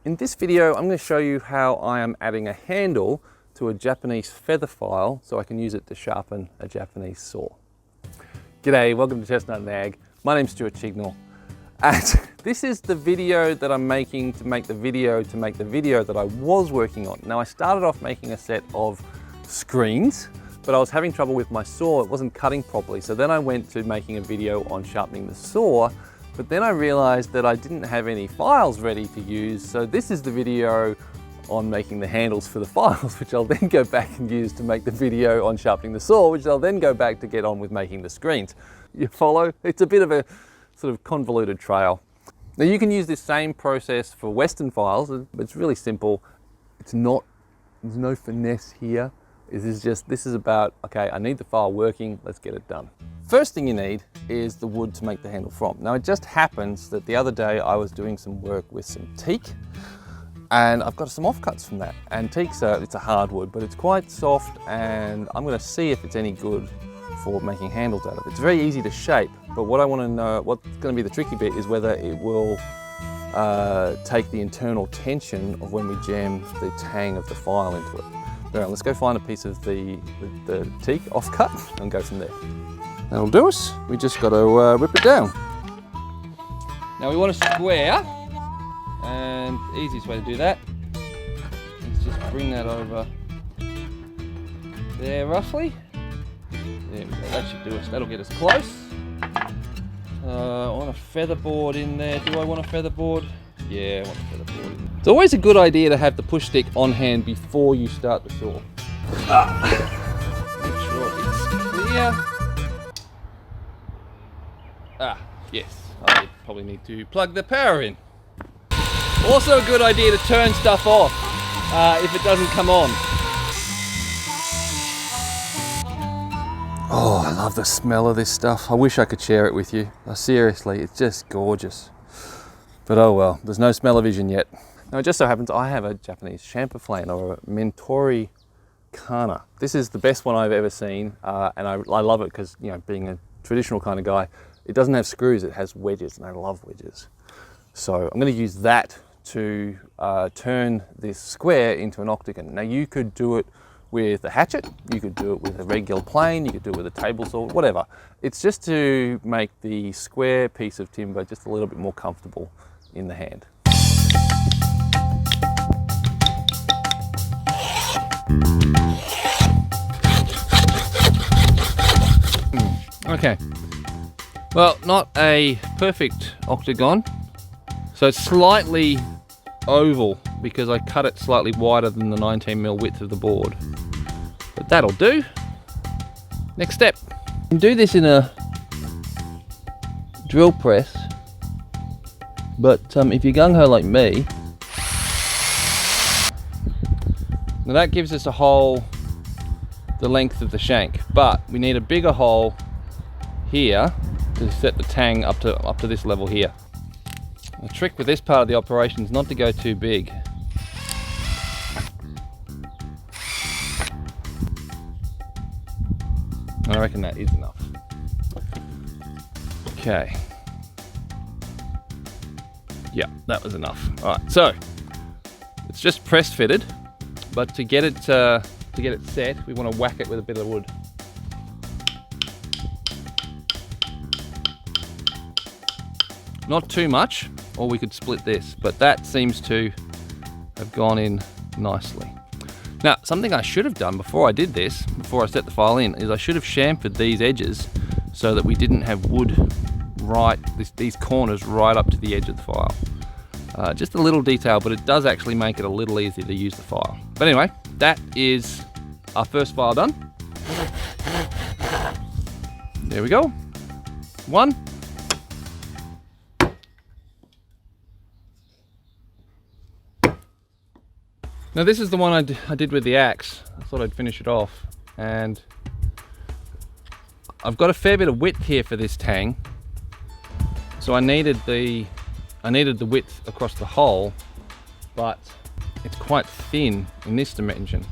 In this video, I'm going to show you how I am adding a handle to a Japanese feather file so I can use it to sharpen a Japanese saw. G'day, welcome to Chestnut and Ag. My name's Stuart Chignall, and this is the video that I'm making to make the video that I was working on. Now, I started off making a set of screens, but I was having trouble with my saw. It wasn't cutting properly, so then I went to making a video on sharpening the saw. But then I realized that I didn't have any files ready to use, so this is the video on making the handles for the files, which I'll then go back and use to make the video on sharpening the saw, which I'll then go back to get on with making the screens. You follow? It's a bit of a sort of convoluted trail. Now you can use this same process for Western files. It's really simple. There's no finesse here. This is about, okay, I need the file working, let's get it done. First thing you need is the wood to make the handle from. Now it just happens that the other day I was doing some work with some teak, and I've got some offcuts from that. And teak's it's a hardwood, but it's quite soft, and I'm gonna see if it's any good for making handles out of it. It's very easy to shape, but what I wanna know, what's gonna be the tricky bit is whether it will take the internal tension of when we jam the tang of the file into it. All right, let's go find a piece of the teak offcut and go from there. That'll do us. We just got to rip it down. Now we want a square, and the easiest way to do that is just bring that over there roughly. There we go, that should do us. That'll get us close. I want a feather board in there. Do I want a feather board? Yeah, I want a feather board in there. It's always a good idea to have the push stick on hand before you start the saw. Make sure it's clear. Yes, I probably need to plug the power in. Also a good idea to turn stuff off if it doesn't come on. Oh, I love the smell of this stuff. I wish I could share it with you. Seriously, it's just gorgeous. But oh well, there's no smell-o-vision yet. Now it just so happens I have a Japanese shamper or a mentori kana. This is the best one I've ever seen, and I love it because, you know, being a traditional kind of guy, it doesn't have screws, it has wedges, and I love wedges. So I'm going to use that to turn this square into an octagon. Now you could do it with a hatchet, you could do it with a regular plane, you could do it with a table saw, whatever. It's just to make the square piece of timber just a little bit more comfortable in the hand. Okay, well, not a perfect octagon, so it's slightly oval because I cut it slightly wider than the 19mm width of the board, but that'll do. Next step, you can do this in a drill press, but if you're gung-ho like me, now that gives us a hole the length of the shank, but we need a bigger hole here to set the tang up to this level here. The trick with this part of the operation is not to go too big. I reckon that is enough. Okay. Yeah, that was enough. All right, so it's just press fitted, but to get it set, we want to whack it with a bit of wood. Not too much, or we could split this, but that seems to have gone in nicely. Now, something I should have done before I did this, before I set the file in, is I should have chamfered these edges so that we didn't have wood these corners right up to the edge of the file. Just a little detail, but it does actually make it a little easier to use the file. But anyway, that is our first file done. There we go. One. Now this is the one I did with the axe. I thought I'd finish it off, and I've got a fair bit of width here for this tang, so I needed the width across the hole, but it's quite thin in this dimension,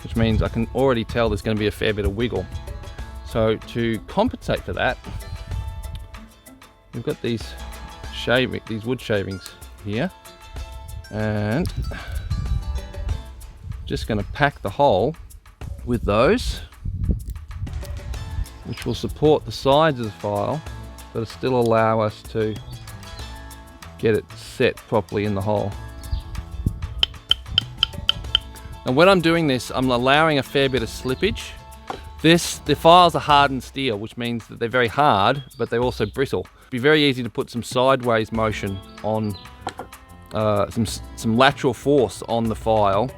which means I can already tell there's going to be a fair bit of wiggle. So to compensate for that, we've got these wood shavings here, And just going to pack the hole with those, which will support the sides of the file, but still allow us to get it set properly in the hole. And when I'm doing this, I'm allowing a fair bit of slippage. The files are hardened steel, which means that they're very hard, but they also brittle. It'd be very easy to put some sideways motion on, some lateral force on the file,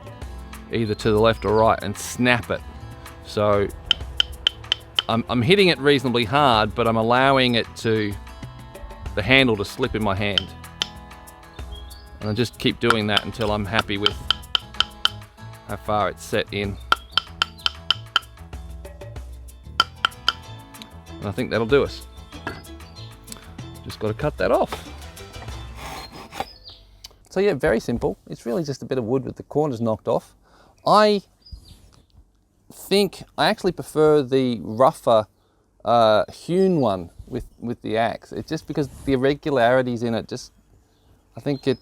either to the left or right, and snap it. So I'm hitting it reasonably hard, but I'm allowing the handle to slip in my hand. And I just keep doing that until I'm happy with how far it's set in. And I think that'll do us. Just got to cut that off. So yeah, very simple. It's really just a bit of wood with the corners knocked off. I think I actually prefer the rougher hewn one with the axe. It's just because the irregularities in it I think it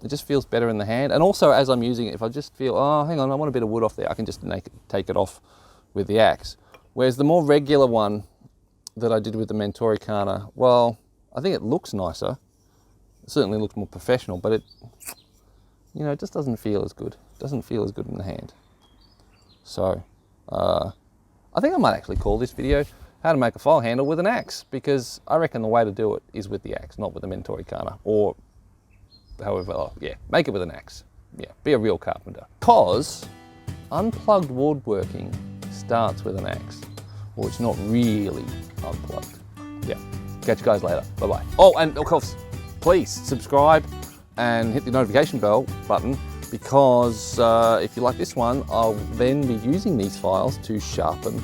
just feels better in the hand. And also as I'm using it, if I just feel, oh, hang on, I want a bit of wood off there, I can just take it off with the axe. Whereas the more regular one that I did with the Mentoricana, well, I think it looks nicer. It certainly looks more professional, but it just doesn't feel as good. It doesn't feel as good in the hand. So I think I might actually call this video how to make a file handle with an axe, because I reckon the way to do it is with the axe, not with the Mentoricana, or however, yeah, make it with an axe. Yeah, be a real carpenter. Because unplugged woodworking starts with an axe, or it's not really unplugged. Yeah, catch you guys later. Bye-bye. Oh, and of course, please subscribe and hit the notification bell button, because if you like this one, I'll then be using these files to sharpen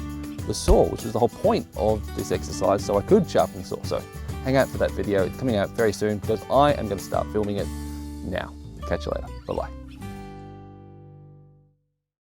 the saw, which was the whole point of this exercise, so I could sharpen the saw. So hang out for that video. It's coming out very soon because I am going to start filming it now. Catch you later. Bye-bye.